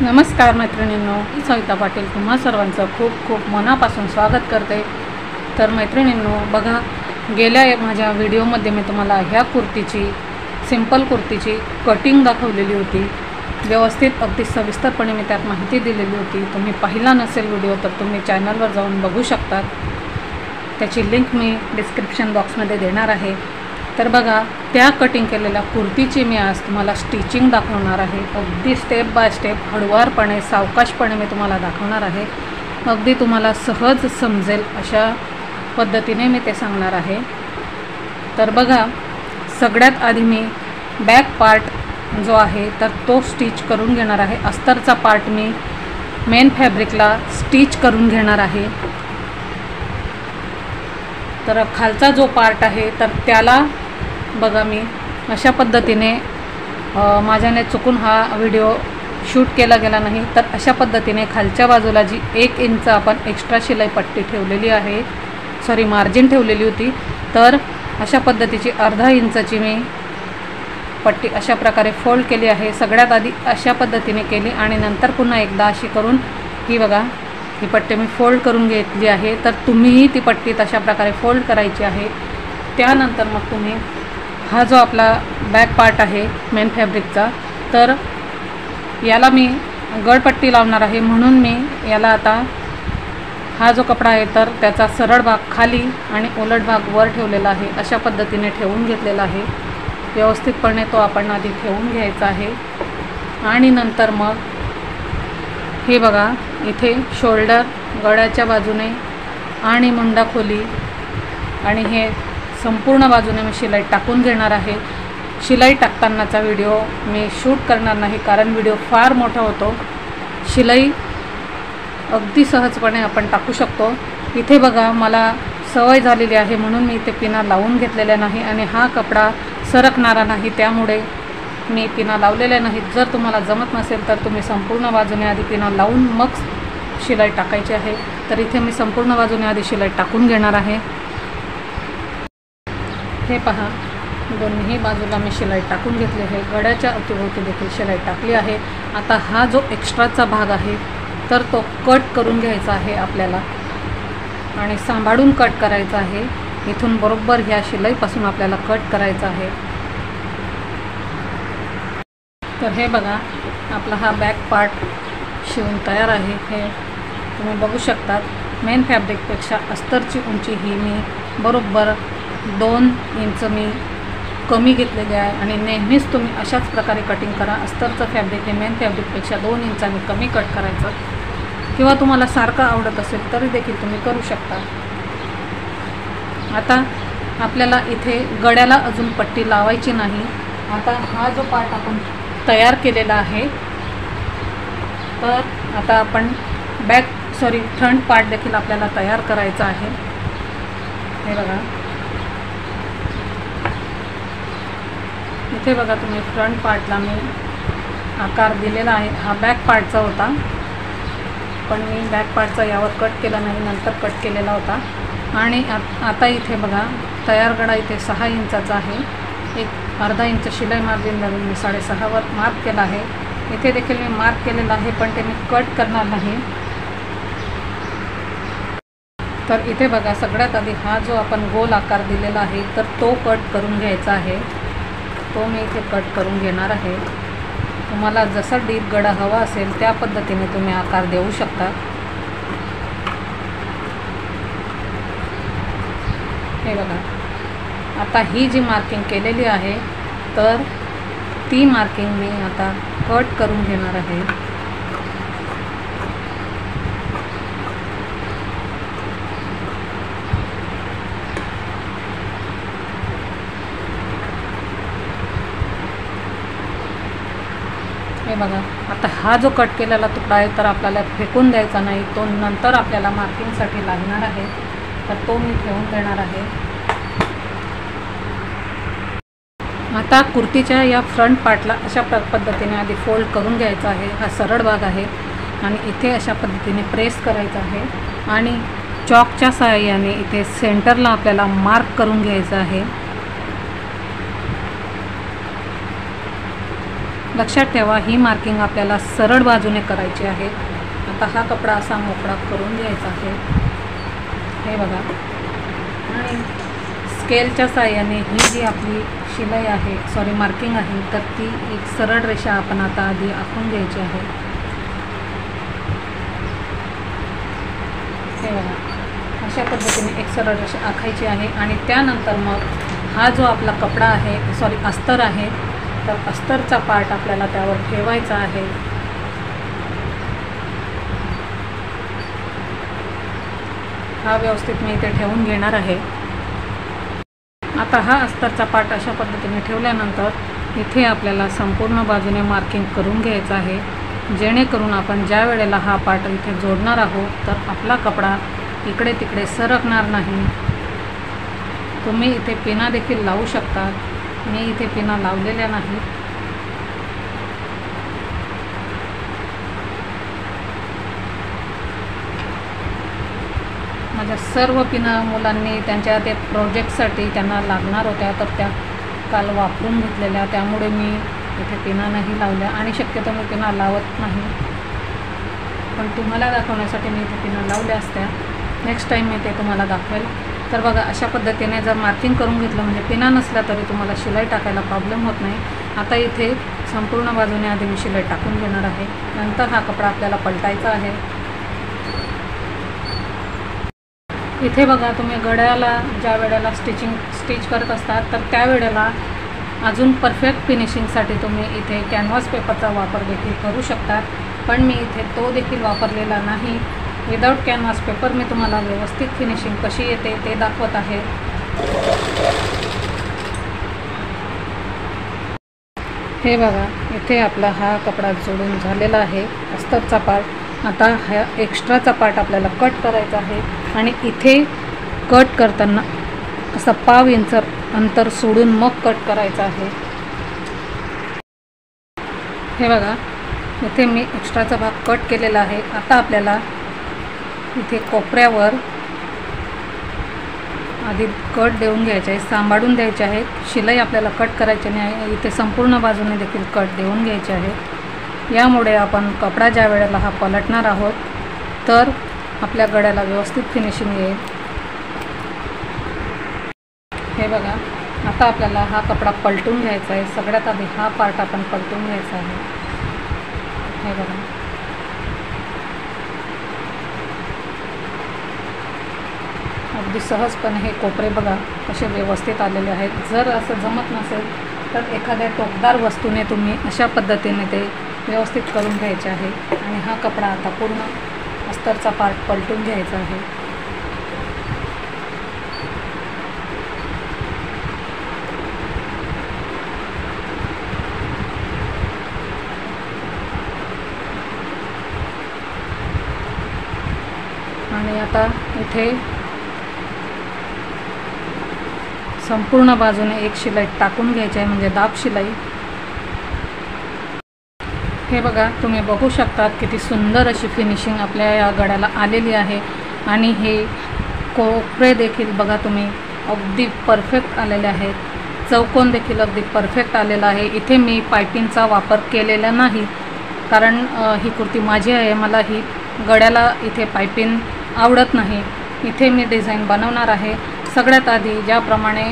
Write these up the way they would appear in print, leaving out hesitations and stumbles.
नमस्कार मैत्रिणींनो, सविता पाटील तुम्हा सर्वांचं खूप खूप मनापासून स्वागत करते। तर मैत्रिणींनो बघा, गेल्या माझ्या व्हिडिओमध्ये मी तुम्हाला ह्या कुर्तीची सिंपल कुर्तीची कटिंग दाखवलेली होती। व्यवस्थित अगदी सविस्तरपणे मी त्यात माहिती दिलेली होती। तुम्ही पाहिला नसेल व्हिडिओ तर तुम्ही चॅनलवर जाऊन बघू शकता। त्याची लिंक मी डिस्क्रिप्शन बॉक्समध्ये देणार आहे। तर बघा, त्या कटिंग केलेल्या कुर्तीची मी आज तुम्हाला स्टिचिंग दाखवणार आहे। अगदी स्टेप बाय स्टेप हळूवारपणे सावकाशपणे मी तुम्हाला दाखवणार आहे। अगदी तुम्हाला सहज समजेल अशा पद्धतीने मी ते सांगणार आहे। तर बघा, सगळ्यात आधी मी बॅक पार्ट जो आहे तर तो स्टिच करून घेणार आहे। अस्तरचा पार्ट मी मेन फॅब्रिकला स्टिच करून घेणार आहे। तर खालचा जो पार्ट आहे तर त्याला बघा मी अशा पद्धतीने माझ्याने चुकून हा व्हिडिओ शूट केला गेला नाही, तर अशा पद्धतीने खालच्या बाजूला जी 1 इंच आपण एक्स्ट्रा शिलाई पट्टी ठेवलेली आहे, मार्जिन ठेवलेली होती, तर अशा पद्धतीची अर्धा इंचाची मी पट्टी अशा प्रकारे फोल्ड केली आहे। सगळ्यात आधी अशा पद्धतीने केली आणि नंतर पुन्हा एकदा अशी करून ही बघा ही पट्टी मी फोल्ड करून घेतली आहे। तर तुम्हीही ती पट्टी तशा प्रकारे फोल्ड करायची आहे। त्यानंतर मग तुम्ही हा जो आपला बॅक पार्ट आहे मेन फॅब्रिकचा, तर याला मी गळपट्टी लावणार आहे, म्हणून मी याला आता हा जो कपडा आहे तर त्याचा सरळ भाग खाली आणि उलट भाग वर ठेवलेला आहे। अशा पद्धतीने ठेवून घेतलेला आहे। व्यवस्थितपणे तो आपण आधी ठेवून घ्यायचा आहे आणि नंतर मग हे बघा इथे शोल्डर गळ्याच्या बाजूने आणि मुंडा खोली आणि हे संपूर्ण बाजूने मी शिलाई टाकून घेणार आहे। शिलाई टाकतानाचा व्हिडिओ मी शूट करणार नाही, कारण व्हिडिओ फार मोठा होतो। शिलाई अगदी सहजपणे आपण टाकू शकतो। इथे बघा मला सवय झालेली आहे म्हणून मी इथे पिना लावून घेतलेल्या नाही आणि हा कपडा सरकणारा नाही, त्यामुळे मी पिना लावलेल्या नाहीत। जर तुम्हाला जमत नसेल तर तुम्ही संपूर्ण बाजूने आधी पिना लावून मग शिलाई टाकायची आहे। तर इथे मी संपूर्ण बाजूने आधी शिलाई टाकून घेणार आहे। हे पहा, दोन्ही बाजूला मी शिलाई टाकून घेतली आहे। गळ्याच्या अवतीभोवती देखील शिलाई टाकली आहे। आता हा जो एक्स्ट्राचा भाग आहे तर तो कट करून घ्यायचा आहे आपल्याला आणि सांभाळून कट करायचा आहे। इथून बरोबर ह्या शिलाईपासून आपल्याला कट करायचा आहे। तर हे बघा, आपला हा बॅक पार्ट शिवून तयार आहे। हे तुम्ही बघू शकता। मेन फॅब्रिकपेक्षा अस्तरची उंची ही मी बरोबर 2 इंच मी कमी घेतलेली आहे आणि नेहमीच तुम्ही अशाच प्रकारे कटिंग करा। अस्तरचं फॅब्रिक हे मेन फॅब्रिकपेक्षा 2 इंचांनी कमी कट करायचं, किंवा तुम्हाला सारखं आवडत असेल तरी देखील तुम्ही करू शकता। आता आपल्याला इथे गळ्याला अजून पट्टी लावायची नाही। आता हा जो पार्ट आपण तयार केलेला आहे तर आता आपण फ्रंट पार्ट देखील आपल्याला तयार करायचा आहे। हे बघा, इथे बघा तुम्ही फ्रंट पार्टला मी आकार दिलेला आहे। हा बॅक पार्टचा होता, पण मी बॅक पार्टचा यावर कट केला नाही, नंतर कट केलेला होता। आणि आता इथे बघा तयार गळा इथे 6 इंचाचा आहे। एक अर्धा इंच शिलाई मार्जिन धरून मी 6.5 वर मार्क केला आहे। इथे देखील मी मार्क केलेला आहे, पण ते मी कट करणार नाही। तर इथे बघा, सगळ्यात आधी हा जो आपण गोल आकार दिलेला आहे तर तो कट करून घ्यायचा आहे। तो मी इथे कट करून घेणार आहे। तुम्हाला जसा डीप गळा हवा असेल त्या पद्धतीने तुम्ही आकार देऊ शकता। हे बघा, आता ही जी मार्किंग केलेली आहे तर ती मार्किंग मी आता कट करून घेणार आहे। हे बघा, आता हा जो कट केलेला तुकडा आहे तर आपल्याला फेकून द्यायचा नाही, तो नंतर आपल्याला मार्किंगसाठी लागणार आहे, तर तो मी ठेवून देणार आहे। आता कुर्तीच्या या फ्रंट पार्टला अशा पद्धतीने आधी फोल्ड करून घ्यायचा आहे। हा सरळ भाग आहे आणि इथे अशा पद्धतीने प्रेस करायचा आहे आणि चॉकच्या सहाय्याने इथे सेंटरला आपल्याला मार्क करून घ्यायचं आहे। लक्षात ठेवा, ही मार्किंग आपल्याला सरळ बाजूने करायची आहे। आता हा कपडा असा मोकळा करून घ्यायचा आहे, हे बघा। आणि स्केलच्या साहाय्याने ही जी आपली शिलाई आहे, सॉरी मार्किंग आहे, तर ती एक सरळ रेषा आपण आता आधी आखून घ्यायची आहे, हे बघा। अशा पद्धतीने एक सरळ रेषा आखायची आहे। आणि त्यानंतर मग हा जो आपला कपडा आहे, सॉरी अस्तर आहे, तर अस्तरचा पार्ट आपल्याला त्यावर ठेवायचा आहे। हा व्यवस्थित मी इथे ठेवून घेणार आहे। आता हा अस्तरचा पार्ट अशा पद्धतीने ठेवल्यानंतर इथे आपल्याला संपूर्ण बाजूने मार्किंग करून घ्यायचं आहे, जेणेकरून आपण ज्या वेळेला हा पार्ट इथे जोडणार आहोत तर आपला कपडा इकडे तिकडे सरकणार नाही। तुम्ही इथे पिना देखील लावू शकता, मी इथे पिना लावलेल्या नाही। माझ्या सर्व पिना मुलांनी त्यांच्या ते प्रोजेक्टसाठी त्यांना लागणार होत्या, तर त्या काल वापरून घेतलेल्या, त्यामुळे मी इथे पिना नाही लावल्या आणि शक्यतो मी पिना लावत नाही, पण तुम्हाला दाखवण्यासाठी मी इथे पिना लावल्या असत्या। नेक्स्ट टाईम मी ते तुम्हाला दाखवेल। तर बघा, अशा पद्धतीने जर मार्किंग करून घेतलं म्हणजे पिना नसला तरी तुम्हाला शिलाई टाकायला प्रॉब्लेम होत नाही। आता इथे संपूर्ण बाजूने आधी मी शिलाई टाकून घेणार आहे, नंतर हा कपडा आपल्याला पलटायचा आहे। इथे बघा, तुम्ही गळ्याला ज्या वेळेला स्टिच करत असतात तर त्यावेळेला अजून परफेक्ट फिनिशिंगसाठी तुम्ही इथे कॅनव्हास पेपरचा वापर देखील करू शकता, पण मी इथे तो देखील वापरलेला नाही। विदाऊट कॅनव्हास पेपर मी तुम्हाला व्यवस्थित फिनिशिंग कशी येते ते दाखवत आहे। हे बघा, इथे आपला हा कपडा जोडून झालेला आहे, अस्तरचा पार्ट। आता हा एक्स्ट्राचा पार्ट आपल्याला कट करायचा आहे आणि इथे कट करताना असं 1/2 इंच अंतर सोडून मग कट करायचं आहे। हे बघा, इथे मी एक्स्ट्राचा भाग कट केलेला आहे। आता आपल्याला इथे कोपऱ्यावर आधी कट देऊन घ्यायचे आहे, सांभाळून द्यायचे आहे। शिलाई आपल्याला कट करायची नाही, इथे संपूर्ण बाजूने देखील कट देऊन घ्यायचे आहे। यामुळे आपण कपडा ज्या वेळेला हा पलटणार आहोत तर आपल्या गळ्याला व्यवस्थित फिनिशिंग येईल। हे बघा, आता आपल्याला हा कपडा पलटून घ्यायचा आहे। सगळ्यात आधी हा पार्ट आपण पलटून घ्यायचा आहे, हे बघा। अगदी सहजपणे हे कोपरे बघा कसे व्यवस्थित आलेले आहेत। जर असं जमत नसेल तर एखाद्या टोकदार वस्तूने तुम्ही अशा पद्धतीने ते व्यवस्थित करून घ्यायचे आहे। आणि हा कपडा आता पूर्ण अस्तरचा पार्ट पलटून घ्यायचा आहे। आणि आता इथे संपूर्ण बाजूने एक शिलाई टाकून घ्यायची आहे, म्हणजे दाब शिलाई। हे बघा, तुम्ही बघू शकता किती सुंदर अशी फिनिशिंग आपल्या या गळ्याला आलेली आहे। आणि हे कोपरे देखील बघा तुम्ही अगदी परफेक्ट आलेले आहेत, चौकोन देखील अगदी परफेक्ट आलेला आहे। इथे मी पायपिंगचा वापर केलेला नाही, कारण ही कुर्ती माझी आहे, मला ही गळ्याला इथे पायपिंग आवडत नाही। इथे मी डिझाईन बनवणार आहे। सगळ्यात आधी ज्याप्रमाणे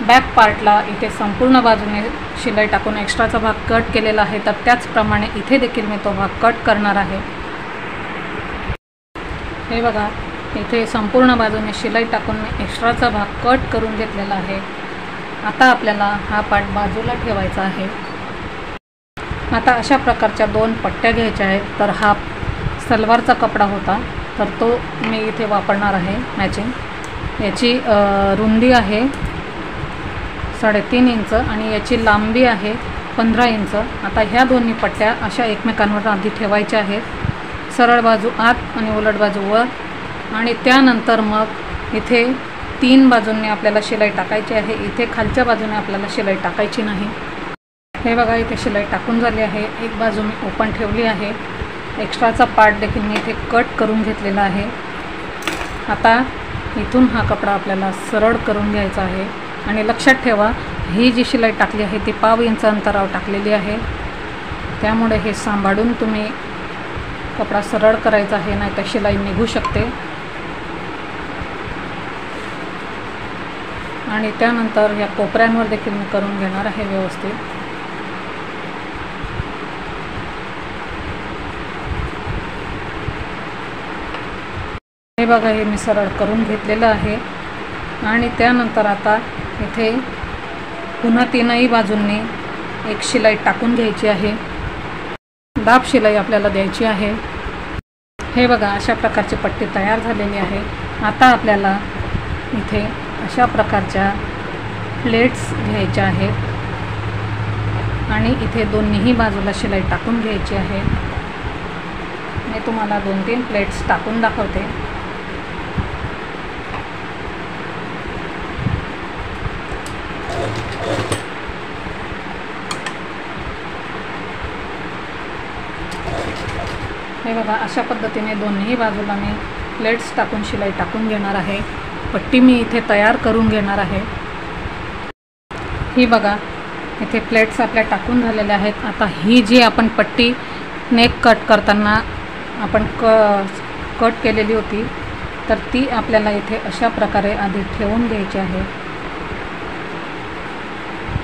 बॅक पार्टला इथे संपूर्ण बाजूने शिलाई टाकून एक्स्ट्राचा भाग कट केलेला आहे, तर त्याचप्रमाणे इथे देखील मी तो भाग कट करणार आहे। हे बघा, इथे संपूर्ण बाजूने शिलाई टाकून मी एक्स्ट्राचा भाग कट करून घेतलेला आहे। आता आपल्याला हा पार्ट बाजूला ठेवायचा आहे। आता अशा प्रकारच्या 2 पट्ट्या घ्यायच्या आहेत। तर हा सलवारचा कपडा होता, तर तो मी इथे वापरणार आहे मॅचिंग। याची रुंदी आहे 3.5 इंच आणि याची लांबी आहे 15 इंच। आता ह्या दोन्ही पट्ट्या अशा एकमेकांवर आधी ठेवायच्या आहेत, सरळ बाजू आत आणि उलट बाजू वर। आणि त्यानंतर मग इथे 3 बाजूंनी आपल्याला शिलाई टाकायची आहे। इथे खालच्या बाजूने आपल्याला शिलाई टाकायची नाही। हे बघा, इथे शिलाई टाकून झाली आहे। एक बाजू मी ओपन ठेवली आहे, एक्स्ट्राचा पार्ट देखील मी इथे कट करून घेतलेला आहे। आता इथून हा कपडा आपल्याला सरळ करून घ्यायचा आहे। आणि लक्षात ठेवा, ही जी शिलाई टाकली आहे ती 1/2 इंच अंतरावर टाकलेली आहे। त्यामुळे हे सांभाळून तुम्ही कपडा सरळ करायचा आहे, नाही तर शिलाई निघू शकते. आणि त्यानंतर या कोपऱ्यांवर देखील मी करून घेणार आहे व्यवस्थित. हे बघा, हे मी सरळ करून घेतलेलं आहे. आणि त्यानंतर आता इथे पुन्हा तीनही बाजूंनी एक शिलाई टाकून घ्यायची आहे. दाब शिलाई आपल्याला द्यायची आहे. हे बघा, अशा प्रकारची पट्टी तयार झालेली आहे. आता आपल्याला इथे अशा प्रकारच्या प्लेट्स घ्यायच्या आहेत आणि इथे दोन्हीही बाजूला शिलाई टाकून घ्यायची आहे. मी तुम्हाला 2-3 प्लेट्स टाकून दाखवते. हे बघा, अशा पद्धतीने दोन्ही बाजूला मी प्लेट्स टाकून शिलाई टाकून घेणार आहे. पट्टी मी इथे तयार करून घेणार आहे. ही बघा, इथे प्लेट्स आपल्या टाकून झालेल्या आहेत. आता ही जी आपण पट्टी नेक कट करताना आपण कट केलेली होती, तर ती आपल्याला इथे अशा प्रकारे आधी ठेवून घ्यायची आहे.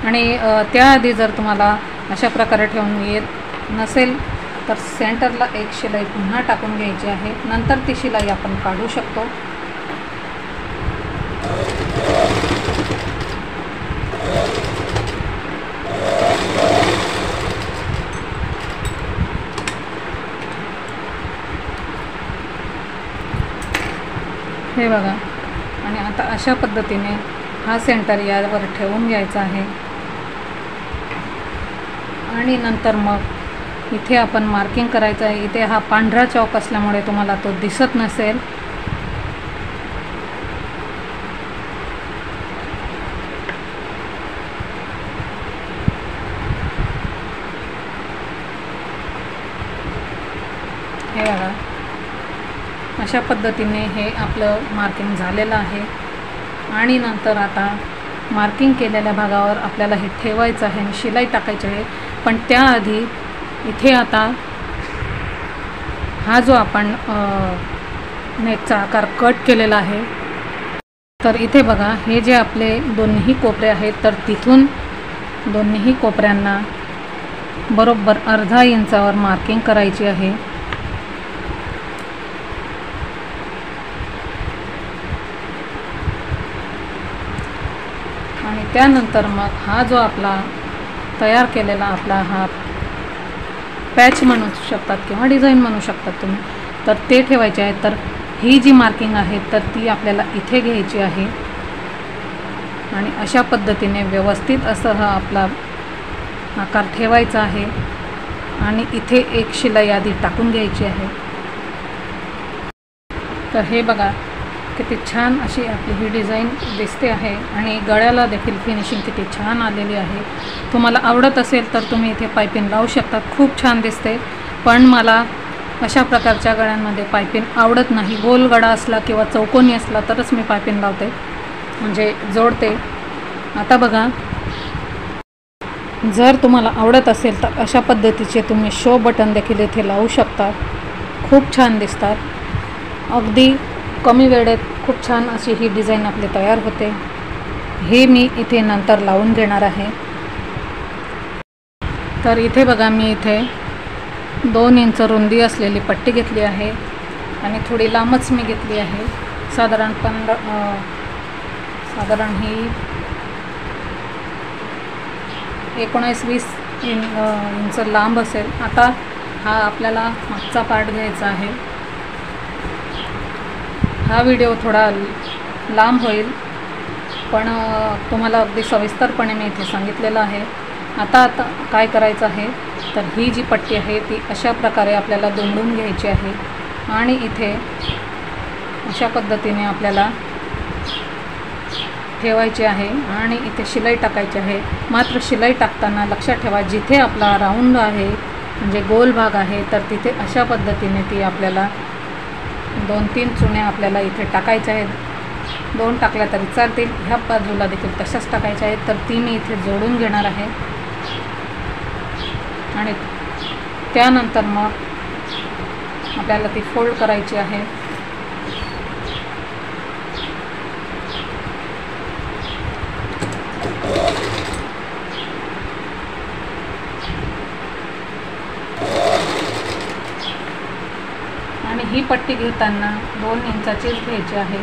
आणि त्याआधी जर तुम्हाला अशा प्रकारे ठेवून येत नसेल तर सेंटरला एक शिलाई पुन्हा टाकून घ्यायची आहे. नंतर ती शिलाई आपण काढू शकतो. हे बघा, आणि आता अशा पद्धतीने हा सेंटर यावर ठेवून घ्यायचा आहे. आणि नंतर मग इथे आपण मार्किंग करायचं आहे. इथे हा पांढरा चौक असल्यामुळे तुम्हाला तो दिसत नसेल. हे बघा, अशा पद्धतीने हे आपलं मार्किंग झालेलं आहे. आणि नंतर आता मार्किंग केलेल्या भागावर आपल्याला हे ठेवायचं आहे आणि शिलाई टाकायची आहे. पण त्याआधी इथे आता हा जो आपण नेकचा आकार कट केलेला आहे, तर इथे बघा, हे जे आपले दोन्ही कोपरे आहेत, तर तिथून दोन्ही कोपऱ्यांना बरोबर अर्धा इंचावर मार्किंग करायची आहे. आणि त्यानंतर मग हा जो आपला तयार केलेला आपला हा पॅच म्हणू शकतात किंवा डिझाईन म्हणू शकतात तुम्ही, तर ते ठेवायचे आहे. तर ही जी मार्किंग आहे तर ती आपल्याला इथे घ्यायची आहे आणि अशा पद्धतीने व्यवस्थित असं हा आपला आकार ठेवायचा आहे. आणि इथे एक शिलाई आधी टाकून घ्यायची आहे. तर हे बघा, किती छान अशी आपली ही डिझाईन दिसते आहे. आणि गळ्याला देखील फिनिशिंग किती छान आलेली आहे. तुम्हाला आवडत असेल तर तुम्ही इथे पायपिंग लावू शकता. खूप छान दिसते. पण मला अशा प्रकारच्या गळ्यांमध्ये पायपिंग आवडत नाही. गोल गळा असला किंवा चौकोनी असला तरच मी पायपिंग लावते, म्हणजे जोडते. आता बघा, जर तुम्हाला आवडत असेल तर अशा पद्धतीचे तुम्ही शो बटन देखील इथे लावू शकता. खूप छान दिसतात. अगदी कमी वेळेत खूप छान अशी ही डिझाईन आपली तयार होते. हे मी इथे नंतर लावून घेणार आहे. तर इथे बघा, मी इथे 2 इंच रुंदी असलेली पट्टी घेतली आहे आणि थोडी लांबच मी घेतली आहे. साधारण ही 19-20 इंच लांब असेल. आता हा आपल्याला मागचा पार्ट घ्यायचा आहे. हा व्हिडिओ थोडा लांब होईल, पण तुम्हाला अगदी सविस्तरपणे मी इथे सांगितलेलं आहे. आता काय करायचं आहे, तर ही जी पट्टी आहे ती अशा प्रकारे आपल्याला दोंडून घ्यायची आहे आणि इथे अशा पद्धतीने आपल्याला ठेवायची आहे आणि इथे शिलाई टाकायची आहे. मात्र शिलाई टाकताना लक्षात ठेवा, जिथे आपला राऊंड आहे म्हणजे गोल भाग आहे, तर तिथे अशा पद्धतीने ती आपल्याला 2-3 चुन्या आपल्याला इथे टाकायच्या आहेत. 2 टाकल्या तरी चालतील. ह्या बाजूला देखील तशाच टाकायच्या आहेत. तर ती मी इथे जोडून घेणार आहे आणि त्यानंतर मग आपल्याला ती फोल्ड करायची आहे. आणि ही पट्टी घेताना 2 इंचाचीच घ्यायची आहे,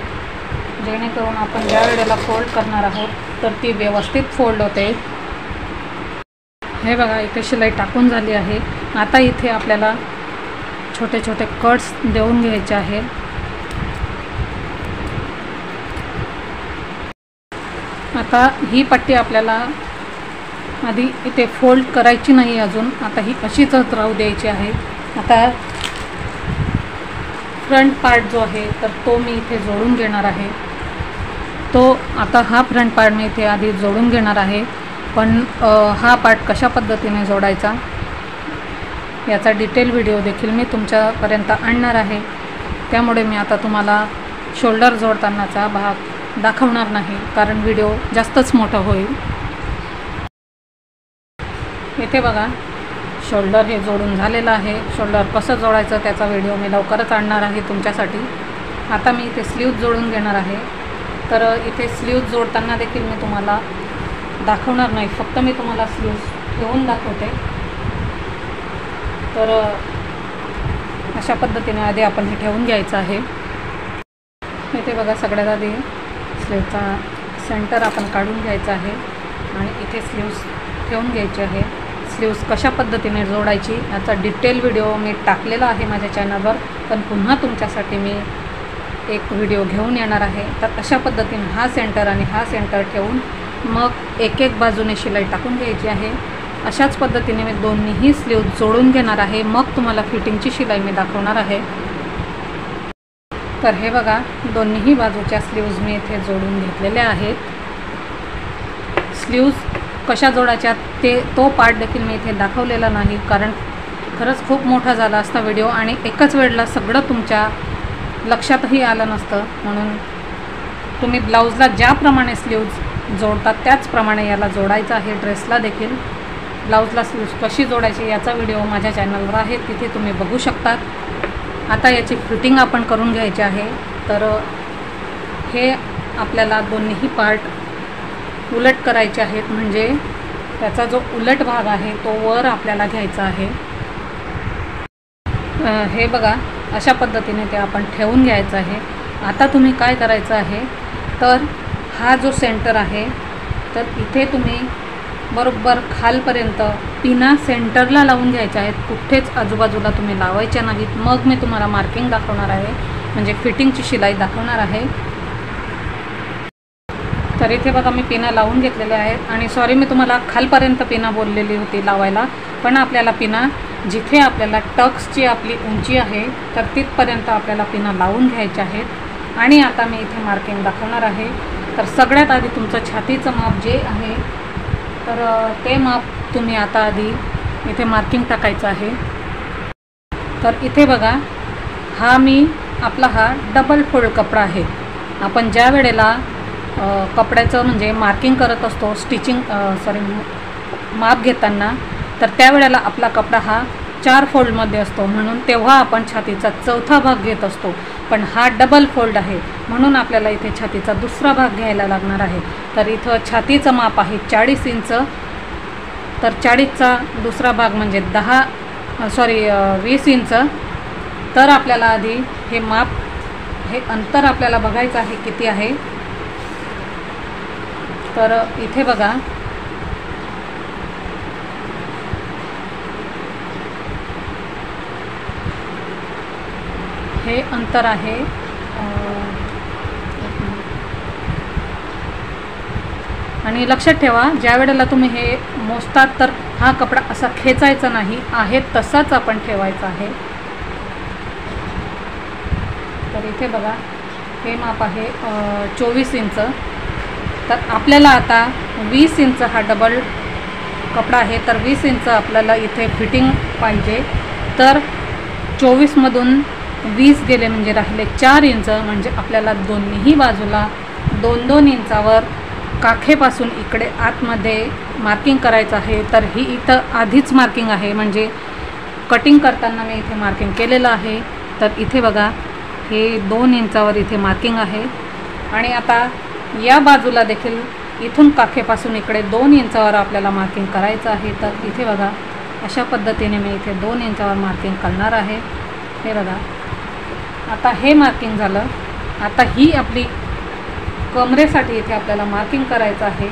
जेणेकरून आपण ज्या वेळेला फोल्ड करणार आहोत तर ती व्यवस्थित फोल्ड होते. हे बघा, इथे शिलाई टाकून झाली आहे. आता इथे आपल्याला छोटे छोटे कट्स देऊन घ्यायचे आहेत. आता ही पट्टी आपल्याला आधी इथे फोल्ड करायची नाही अजून, आता ही अशीच राहू द्यायची आहे. आता फ्रंट पार्ट जो आहे तर तो मी इथे जोडून घेणार आहे. आता हा फ्रंट पार्ट मी इथे आधी जोडून घेणार आहे. पण हा पार्ट कशा पद्धतीने जोडायचा याचा डिटेल व्हिडिओ देखील मी तुमच्यापर्यंत आणणार आहे. त्यामुळे मी आता तुम्हाला शोल्डर जोडतानाचा भाग दाखवणार नाही, कारण व्हिडिओ जास्तच मोठा होईल. इथे बघा, शोल्डर हे जोडून झालेलं आहे. शोल्डर कसं जोडायचं त्याचा व्हिडिओ मी लवकरच आणणार आहे तुमच्यासाठी. आता मी इथे स्लीव्ज जोडून घेणार आहे. तर इथे स्लीव्ज जोडताना देखील मी तुम्हाला दाखवणार नाही, फक्त मी तुम्हाला स्लीव्ज ठेवून दाखवते. तर अशा पद्धतीने आधी आपण हे ठेवून घ्यायचं आहे. इथे बघा, सगळ्यात आधी स्लीवचा सेंटर आपण काढून घ्यायचा आहे आणि इथे स्लीव्स ठेवून घ्यायचे आहे. स्लीव्स कशा पद्धतीने जोडायची याचा डिटेल व्हिडिओ मी टाकलेला आहे माझ्या चॅनलवर, पण पुन्हा तुमच्यासाठी मी एक व्हिडिओ घेऊन येणार आहे. तर अशा पद्धतीने हा सेंटर आणि हा सेंटर ठेवून मग एक एक बाजूने शिलाई टाकून घ्यायची आहे. अशाच पद्धतीने मी दोन्हीही स्लीव जोडून घेणार आहे. मग तुम्हाला फिटिंगची शिलाई मी दाखवणार आहे. तर हे बघा, दोन्हीही बाजूच्या स्लीव्ज मी इथे जोडून घेतलेल्या आहेत. स्लीव्ज कशा जोडायच्या तो पार्ट देखील मी इथे दाखवलेला नाही, कारण खरंच खूप मोठा झाला असता व्हिडिओ आणि एकच वेळेला सगळं तुमच्या लक्षातही आलं नसतं. म्हणून तुम्ही ब्लाऊजला ज्याप्रमाणे स्लीव्ज जोडतात त्याचप्रमाणे याला जोडायचं आहे. ड्रेसला देखील ब्लाऊजला स्लीव्ज कशी जोडायची याचा व्हिडिओ माझ्या चॅनलवर आहे, तिथे तुम्ही बघू शकतात. आता याची फिटिंग आपण करून घ्यायची आहे. तर हे आपल्याला दोन्हीही पार्ट उलट करायचे आहेत, म्हणजे त्याचा जो उलट भाग आहे तो वर आपल्याला घ्यायचा आहे. हे बघा, अशा पद्धतीने ते आपण ठेवून घ्यायचं आहे. आता तुम्ही काय करायचं आहे, तर हा जो सेंटर आहे तर इथे तुम्ही बरोबर खालपर्यंत पिना सेंटरला लावून घ्यायच्या आहेत, कुठेच आजूबाजूला तुम्ही लावायच्या नाहीत. मग मी तुम्हाला मार्किंग दाखवणार आहे, म्हणजे फिटिंगची शिलाई दाखवणार आहे. तर इथे बघा, मी पिना लावून घेतलेल्या आहेत. आणि सॉरी, मी तुम्हाला खालपर्यंत पिना बोललेली होती लावायला, पण आपल्याला पिना जिथे आपल्याला टक्सची आपली उंची आहे तर तिथपर्यंत आपल्याला पिना लावून घ्यायच्या आहेत. आणि आता मी इथे मार्किंग दाखवणार आहे. तर सगळ्यात आधी तुमचं छातीचं माप जे आहे तर ते माप तुम्ही आता आधी इथे मार्किंग टाकायचं आहे. तर इथे बघा, हा डबल फोल्ड कपडा आहे. आपण ज्या वेळेला कपड्याचं म्हणजे मार्किंग करत असतो, माप घेताना, तर त्यावेळेला आपला कपडा हा 4 फोल्डमध्ये असतो, म्हणून तेव्हा आपण छातीचा चौथा भाग घेत असतो. पण हा डबल फोल्ड आहे, म्हणून आपल्याला इथे छातीचा दुसरा भाग घ्यायला लागणार आहे. तर इथं छातीचं माप आहे 40 इंच. तर 40चा दुसरा भाग म्हणजे 20 इंच. तर आपल्याला आधी हे अंतर आपल्याला बघायचं आहे किती आहे. तर इथे बघा, हे अंतर आहे आणि लक्षात ठेवा, ज्या वेळेला तुम्ही हे मोजतात तर हा कपडा असा खेचायचा नाही, आहे तसाच आपण ठेवायचा आहे. तर इथे बघा, हे माप आहे 24 इंच. तर आपल्याला आता 20 इंच हा डबल कपडा आहे, तर 20 इंच आपल्याला इथे फिटिंग पाहिजे. तर 24मधून 20 गेले म्हणजे राहिले 4 इंच. म्हणजे आपल्याला दोन्हीही बाजूला 2-2 इंचावर काखेपासून इकडे आतमध्ये मार्किंग करायचं आहे. तर ही इथं आधीच मार्किंग आहे, म्हणजे कटिंग करताना मी इथे मार्किंग केलेलं आहे। तर इथे बघा हे 2 इंचावर इथे मार्किंग आहे आणि आता या बाजूला देखील इथून काखेपासून इकडे 2 इंचावर आपल्याला मार्किंग करायचं आहे। तर इथे बघा अशा पद्धतीने मी इथे 2 इंचावर मार्किंग करणार आहे। हे बघा आता हे मार्किंग झालं। आता ही आपली कमरेसाठी इथे आपल्याला मार्किंग करायचं आहे।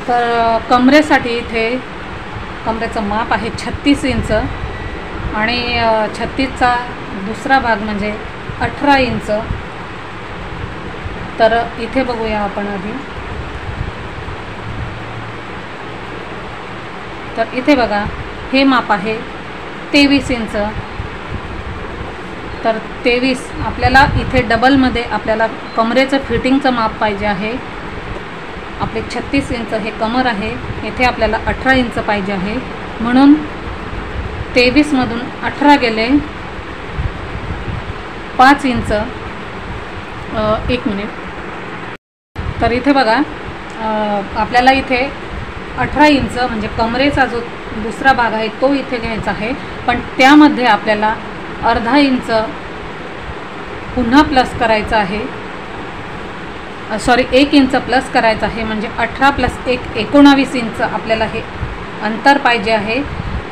तर कमरेसाठी इथे कमरेचं माप आहे 36 इंच आणि 36चा दुसरा भाग म्हणजे 18 इंच। तर इथे बघूया आपण आधी। तर इथे बघा हे माप आहे 23 इंच। तर 23 आपल्याला इथे डबलमध्ये आपल्याला कमरेचं फिटिंगचं माप पाहिजे आहे। आपले 36 इंच हे कमर आहे, इथे आपल्याला 18 इंच पाहिजे आहे, म्हणून 23 मधून 18 गेले 5 इंच। 1 मिनिट। तर इथे बघा आपल्याला इथे 18 इंच म्हणजे कमरेचा जो दुसरा भाग आहे तो इथे घ्यायचा आहे, पण त्यामध्ये आपल्याला अर्धा इंच पुन्हा प्लस करायचा आहे। 1 इंच प्लस करायचं आहे, म्हणजे 18 + 1 19 इंच आपल्याला हे अंतर पाहिजे आहे।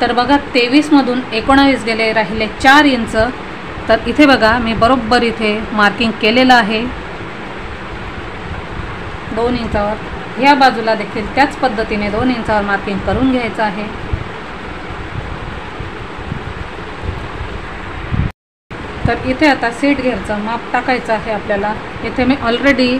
तर बघा 23 मधून 19 गेले, राहिले 4 इंच। तर इथे बघा मी बरोबर इथे मार्किंग केलेलं आहे 2 इंचावर। ह्या बाजूला देखील त्याच पद्धतीने 2 इंचावर मार्किंग करून घ्यायचं आहे। तर इथे आता सीट घेरचं माप टाकायचं आहे आपल्याला। इथे मी ऑलरेडी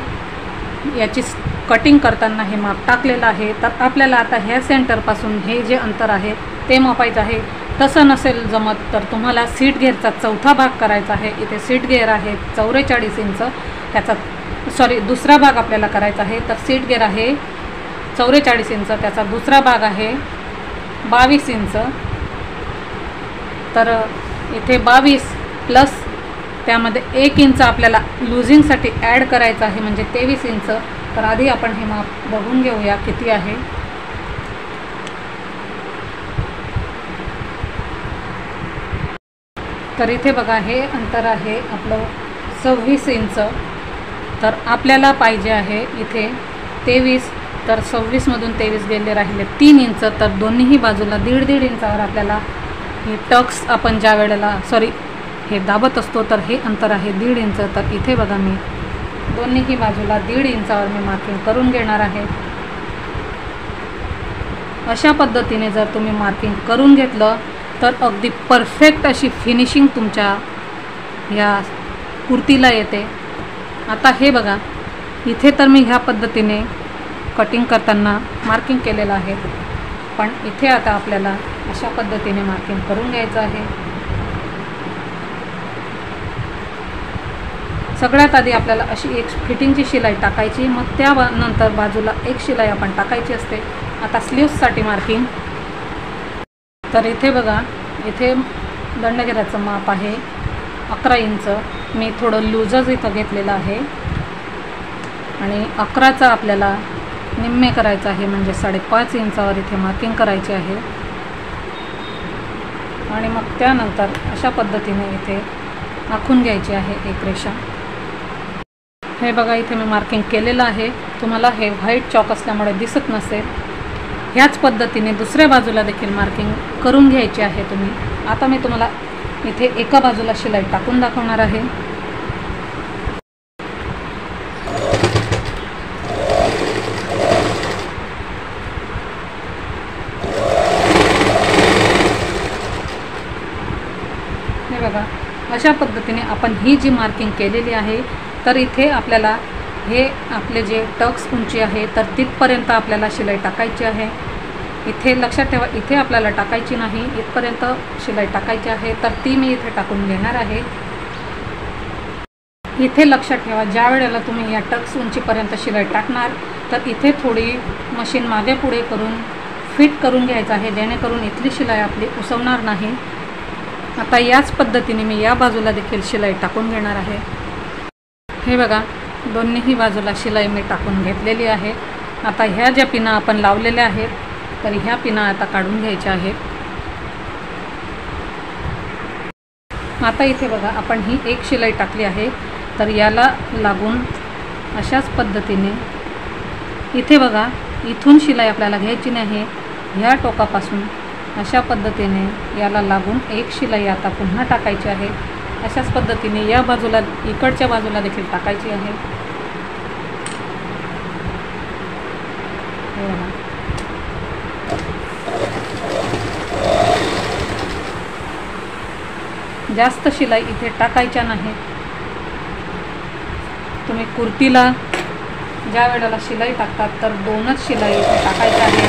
याची कटिंग करताना हे माप टाकलेलं आहे। तर आपल्याला आता ह्या सेंटरपासून हे जे अंतर आहे ते मापायचं आहे। तसं नसेल जमत तर तुम्हाला सीट घेरचा चौथा भाग करायचा आहे। इथे सीट घेर आहे 44 इंच, त्याचा दुसरा भाग आपल्याला करायचा आहे। तर सीट घेर आहे 44 इंच, त्याचा दुसरा भाग आहे 22 इंच। तर इथे 22 प्लस त्यामध्ये 1 इंच आपल्याला लूजिंगसाठी ॲड करायचं आहे, म्हणजे 23 इंच। तर आधी आपण हे माप बघून घेऊया किती आहे। तर इथे बघा हे अंतर आहे आपलं 26 इंच। तर आपल्याला पाहिजे आहे इथे 23, तर 26 मधून 23 गेले, राहिले 3 इंच। तर दोन्हीही बाजूला 1.5 इंचावर आपल्याला हे टक्स आपण ज्या वेळेला हे दाबत असतो तर हे अंतर आहे 1.5 इंच। तर इथे बघा मी दोन्हीही बाजूला 1.5 इंचावर मी मार्किंग करून घेणार आहे। अशा पद्धतीने जर तुम्ही मार्किंग करून घेतलं तर अगदी परफेक्ट अशी फिनिशिंग तुमच्या या कुर्तीला येते। आता हे बघा इथे तर मी ह्या पद्धतीने कटिंग करताना मार्किंग केलेलं आहे, पण इथे आता आपल्याला अशा पद्धतीने मार्किंग करून घ्यायचं आहे। सगळ्यात आधी आपल्याला अशी एक फिटिंगची शिलाई टाकायची, मग त्यानंतर बाजूला एक शिलाई आपण टाकायची असते। आता स्लीव्ससाठी मार्किंग। तर इथे बघा इथे दंडघेराचं माप आहे 11 इंच। मी थोडं लूजच इथं घेतलेलं आहे आणि 11चा आपल्याला निम्मे करायचं आहे, म्हणजे 5.5 इंचावर इथे मार्किंग करायची आहे। आणि मग त्यानंतर अशा पद्धतीने इथे आखून घ्यायची आहे एक रेषा। हे बघा इथे मी मार्किंग केलेलं आहे, तुम्हाला हे व्हाईट चॉक असल्यामुळे दिसत नसेल। ह्याच पद्धतीने दुसऱ्या बाजूला देखील मार्किंग करून घ्यायची आहे तुम्ही। आता मी तुम्हाला इथे एका बाजूला शिलाई टाकून दाखवणार आहे। हे बघा अशा पद्धतीने आपण ही जी मार्किंग केलेली आहे, तर इथे आपल्याला हे आपले जे टक्स उंची आहे तर तिथपर्यंत आपल्याला शिलाई टाकायची आहे। इथे लक्षात ठेवा इथे आपल्याला टाकायची नाही, इथपर्यंत शिलाई टाकायची आहे। तर ती मी इथे टाकून घेणार आहे। इथे लक्षात ठेवा ज्या वेळेला तुम्ही या टक्स उंचीपर्यंत शिलाई टाकणार तर इथे थोडी मशीन मागे पुढे करून फिट करून घ्यायचं आहे, जेणेकरून इथली शिलाई आपली उसवणार नाही। आता याच पद्धतीने मी या बाजूला देखील शिलाई टाकून घेणार आहे। हे बघा दोन्हीही बाजूला शिलाई मी टाकून घेतलेली आहे। आता ह्या ज्या पिना आपण लावलेल्या आहेत तर ह्या पिना आता काढून घ्यायच्या आहेत. आता इथे बघा आपण ही एक शिलाई टाकली आहे, तर याला लागून अशाच पद्धतीने इथे बघा इथून शिलाई आपल्याला घ्यायची नाही, ह्या टोकापासून अशा पद्धतीने याला लागून एक शिलाई आता पुन्हा टाकायची आहे. अशाच पद्धतीने या बाजूला इकडच्या बाजूला देखील टाकायची आहे. जास्त शिलाई इथे टाकायच्या नाहीत. तुम्ही कुर्तीला ज्या वेळेला शिलाई टाकतात तर 2च शिलाई इथे टाकायच्या आहे.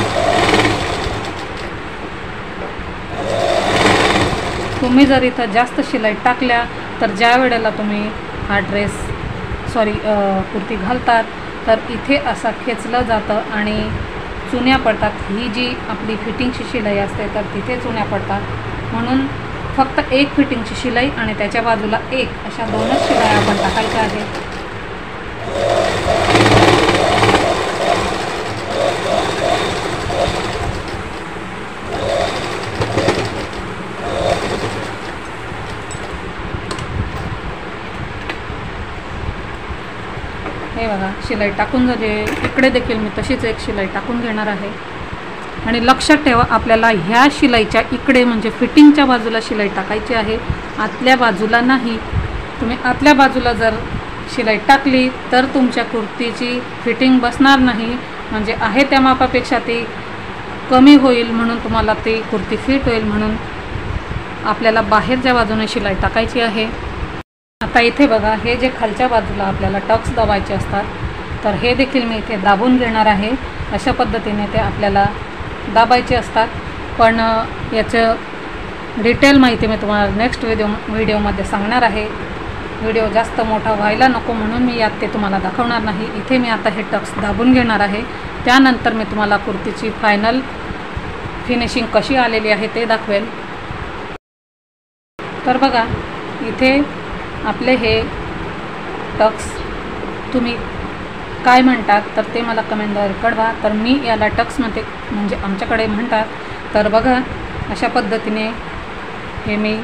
तुम्ही जर इथं जास्त शिलाई टाकल्या तर ज्या वेळेला तुम्ही हा कुर्ती घालतात तर इथे असा खेचलं जातं आणि चुन्या पडतात. ही जी आपली फिटिंगची शिलाई असते तर तिथे चुन्या पडतात. म्हणून फक्त एक फिटिंगची शिलाई आणि त्याच्या बाजूला एक अशा 2च शिलाई आपण टाकायच्या आहेत. हे बघा शिलाई टाकून झाली. इकडे देखील मी तशीच एक शिलाई टाकून घेणार आहे. आणि लक्षात ठेवा आपल्याला ह्या शिलाईच्या इकडे म्हणजे फिटिंगच्या बाजूला शिलाई टाकायची आहे, आतल्या बाजूला नाही. तुम्ही आतल्या बाजूला जर शिलाई टाकली तर तुमच्या कुर्तीची फिटिंग बसणार नाही, म्हणजे आहे त्या मापापेक्षा ती कमी होईल. म्हणून तुम्हाला ती कुर्ती फिट होईल म्हणून आपल्याला बाहेरच्या बाजूने शिलाई टाकायची आहे. आता इथे बघा हे जे खालच्या बाजूला आपल्याला टक्स दाबायचे असतात तर हे देखील मी इथे दाबून घेणार आहे. अशा पद्धतीने ते आपल्याला दाबायचे असतात. पण याचं डिटेल माहिती मी तुम्हाला नेक्स्ट व्हिडिओमध्ये सांगणार आहे. व्हिडिओ जास्त मोठा व्हायला नको म्हणून मी यात ते तुम्हाला दाखवणार नाही. इथे मी आता हे टक्स दाबून घेणार आहे. त्यानंतर मी तुम्हाला कुर्तीची फायनल फिनिशिंग कशी आलेली आहे ते दाखवेल. तर बघा इथे आपले हे टक्स तुम्ही काय म्हणतात तर ते मला कमेंटद्वारे कळवा. तर मी याला टक्समध्ये म्हणजे आमच्याकडे म्हणतात. तर बघा अशा पद्धतीने हे मी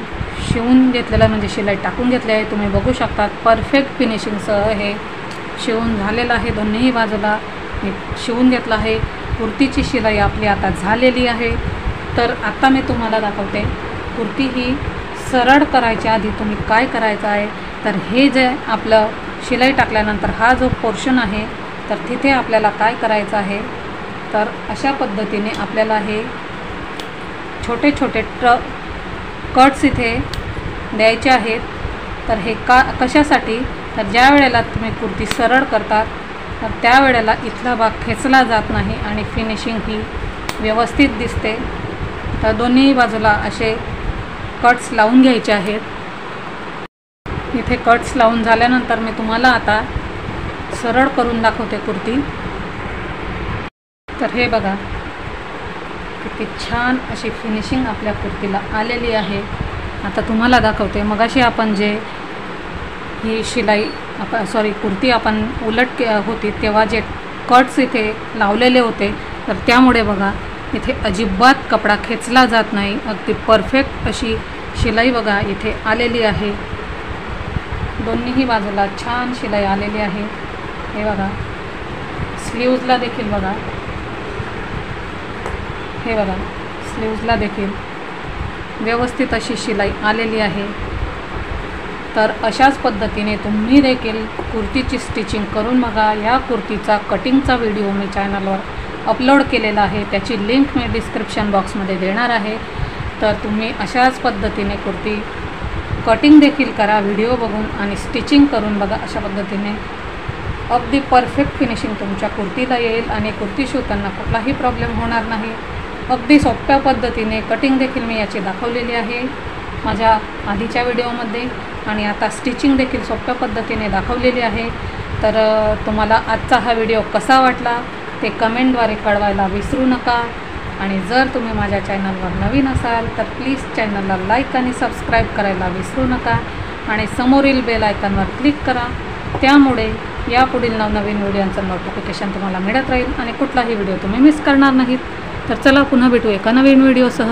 शिवून घेतलेलं म्हणजे शिलाई टाकून घेतली आहे. तुम्ही बघू शकता परफेक्ट फिनिशिंगसह हे शिवून झालेलं आहे. दोन्हीही बाजूला मी शिवून घेतलं आहे. कुर्तीची शिलाई आपली आता झालेली आहे. तर आता मी तुम्हाला दाखवते कुर्ती ही सरळ करायच्या आधी तुम्ही काय करायचं आहे. तर हे जे आपलं शिलाई टाकल्यानंतर हा जो पोर्शन आहे तर तिथे आपल्याला काय करायचं आहे. तर अशा पद्धतीने आपल्याला हे छोटे छोटे कट्स इथे द्यायचे आहेत. तर हे कशासाठी तर ज्या वेळेला तुम्ही कुर्ती सरळ करतात तर त्यावेळेला इथला भाग खेचला जात नाही आणि फिनिशिंग ही व्यवस्थित दिसते. तर दोन्ही बाजूला असे कट्स लावून घ्यायचे आहेत. इथे कट्स लावून झाल्यानंतर मी तुम्हाला आता सरळ करून दाखवते कुर्ती. तर हे बघा किती छान अशी फिनिशिंग आपल्या कुर्तीला आलेली आहे. आता तुम्हाला दाखवते मगाशी आपण जे ही शिलाई कुर्ती आपण उलट होती तेव्हा जे कट्स इथे लावलेले होते तर त्यामुळे बघा इथे अजिबात कपडा खेचला जात नाही. अगदी परफेक्ट अशी शिलाई बघा इथे आलेली आहे. दोन्हीही बाजूला छान शिलाई आलेली आहे. हे बघा स्लीव्जला देखील बघा, हे बघा स्लीव्जला देखील व्यवस्थित अशी शिलाई आलेली आहे. तर अशाच पद्धतीने तुम्ही देखील कुर्तीची स्टिचिंग करून बघा. या कुर्तीचा कटिंगचा व्हिडिओ मी चॅनलवर अपलोड केलेला आहे, त्याची लिंक मी डिस्क्रिप्शन बॉक्समध्ये देणार आहे. तर तुम्ही अशाच पद्धतीने कुर्ती कटिंग देखील करा व्हिडिओ बघून आणि स्टिचिंग करून बघा. अशा पद्धतीने अगदी परफेक्ट फिनिशिंग तुमच्या कुर्तीला येईल आणि कुर्ती शिवताना कुठलाही प्रॉब्लेम होणार नाही. अगदी सोप्या पद्धतीने कटिंग देखील मी याची दाखवलेली आहे माझ्या आधीच्या व्हिडिओमध्ये आणि आता स्टिचिंग देखील सोप्या पद्धतीने दाखवलेली आहे. तर तुम्हाला आजचा हा व्हिडिओ कसा वाटला ते कमेंटद्वारे कळवायला विसरू नका. आणि जर तुम्ही माझ्या चॅनलवर नवीन असाल तर प्लीज चॅनलला लाईक आणि सबस्क्राईब करायला विसरू नका आणि समोरील बेल आयकॉनवर क्लिक करा. त्यामुळे यापुढील नवनवीन व्हिडिओचं नोटिफिकेशन तुम्हाला मिळत राहील आणि कुठलाही व्हिडिओ तुम्ही मिस करणार नाहीत. तर चला पुन्हा भेटू एका नवीन व्हिडिओसह.